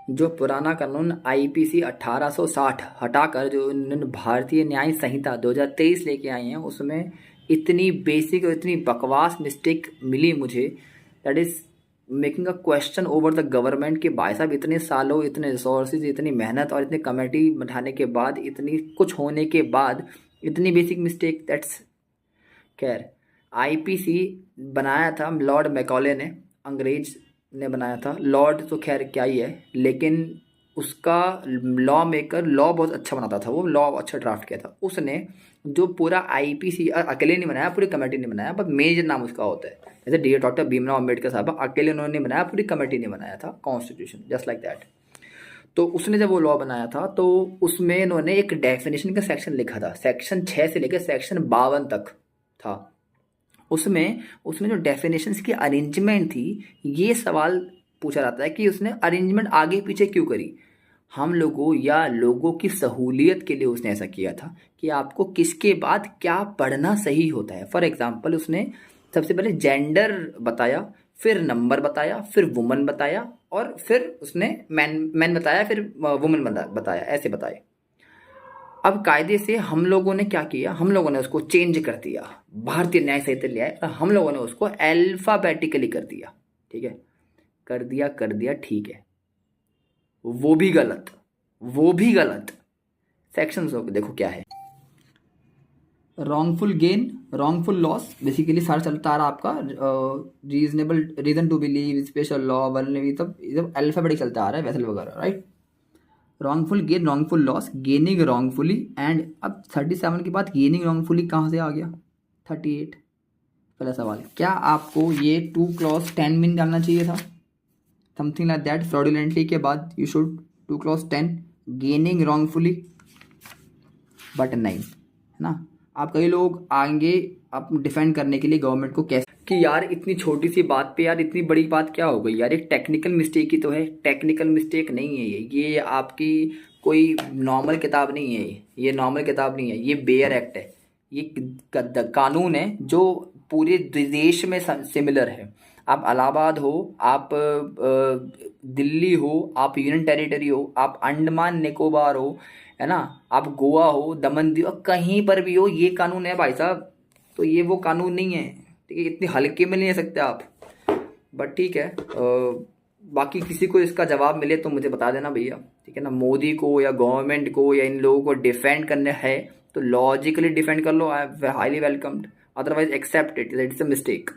जो पुराना कानून आईपीसी 1860 हटाकर जो इन्होंने भारतीय न्याय संहिता 2023 लेके आए हैं, उसमें इतनी बेसिक और इतनी बकवास मिस्टेक मिली मुझे, that is making a question over the government कि भाई साहब इतने सालों, इतने रिसोर्सेज, इतनी मेहनत और इतनी कमेटी बैठाने के बाद, इतनी कुछ होने के बाद इतनी बेसिक मिस्टेक। दैट्स खैर, आईपीसी बनाया था लॉर्ड मैकॉले ने, अंग्रेज ने बनाया था। लॉर्ड तो खैर क्या ही है, लेकिन उसका लॉ मेकर लॉ बहुत अच्छा बनाता था, वो लॉ अच्छा ड्राफ्ट किया था उसने। जो पूरा आईपीसी अकेले नहीं बनाया, पूरी कमेटी ने बनाया, बट मेजर नाम उसका होता है। जैसे डी डॉक्टर भीमराव अम्बेडकर साहब अकेले उन्होंने बनाया, पूरी कमेटी ने बनाया था कॉन्स्टिट्यूशन, जस्ट लाइक दैट। तो उसने जब वो लॉ बनाया था तो उसमें इन्होंने एक डेफिनेशन का सेक्शन लिखा था, सेक्शन 6 से लेकर सेक्शन 52 तक था। उसमें उसमें जो डेफिनेशंस की अरेंजमेंट थी, ये सवाल पूछा जाता है कि उसने अरेंजमेंट आगे पीछे क्यों करी। हम लोगों या लोगों की सहूलियत के लिए उसने ऐसा किया था कि आपको किसके बाद क्या पढ़ना सही होता है। फॉर एग्जांपल, उसने सबसे पहले जेंडर बताया, फिर नंबर बताया, फिर वुमन बताया, और फिर उसने मैन मैन बताया, फिर वुमन बताया, ऐसे बताए। अब कायदे से हम लोगों ने क्या किया, हम लोगों ने उसको चेंज कर दिया, भारतीय न्याय संहिता ले आए और हम लोगों ने उसको अल्फाबेटिकली कर दिया। ठीक है, कर दिया ठीक है, वो भी गलत, वो भी गलत। सेक्शंस हो देखो क्या है। Wrongful gain, wrongful loss, basically सारा चलता आ रहा आपका reasonable reason to believe, special law, vulnerable, सब अल्फाबेटिक चलता आ रहा है, वैसे वगैरह, right. Wrongful gain, wrongful loss, gaining wrongfully, and अब 37 के बाद गेनिंग रॉन्गफुली कहाँ से आ गया। 38। पहला सवाल, क्या आपको ये 2 clause 10 में डालना चाहिए था, समथिंग लाइक दैट। फ्रॉडुलेंटली के बाद you should 2 clause 10 gaining wrongfully, but नहीं, है ना। आप कई लोग आएंगे आप डिफेंड करने के लिए गवर्नमेंट को, कैसे कि यार इतनी छोटी सी बात पे यार इतनी बड़ी बात क्या हो गई यार, एक टेक्निकल मिस्टेक ही तो है। टेक्निकल मिस्टेक नहीं है ये आपकी कोई नॉर्मल किताब नहीं है, ये नॉर्मल किताब नहीं है, ये बेयर एक्ट है। ये कानून है जो पूरे देश में सिमिलर है। आप इलाहाबाद हो, आप दिल्ली हो, आप यूनियन टेरिटरी हो, आप अंडमान निकोबार हो, है ना, आप गोवा हो, दमन दीव, कहीं पर भी हो, ये कानून है भाई साहब। तो ये वो कानून नहीं है, ठीक है, इतने हल्के में नहीं ले सकते आप। बट ठीक है, बाकी किसी को इसका जवाब मिले तो मुझे बता देना भैया, ठीक है ना। मोदी को या गवर्नमेंट को या इन लोगों को डिफेंड करना है तो लॉजिकली डिफेंड कर लो, I highly welcomed, otherwise accept it, it's a mistake.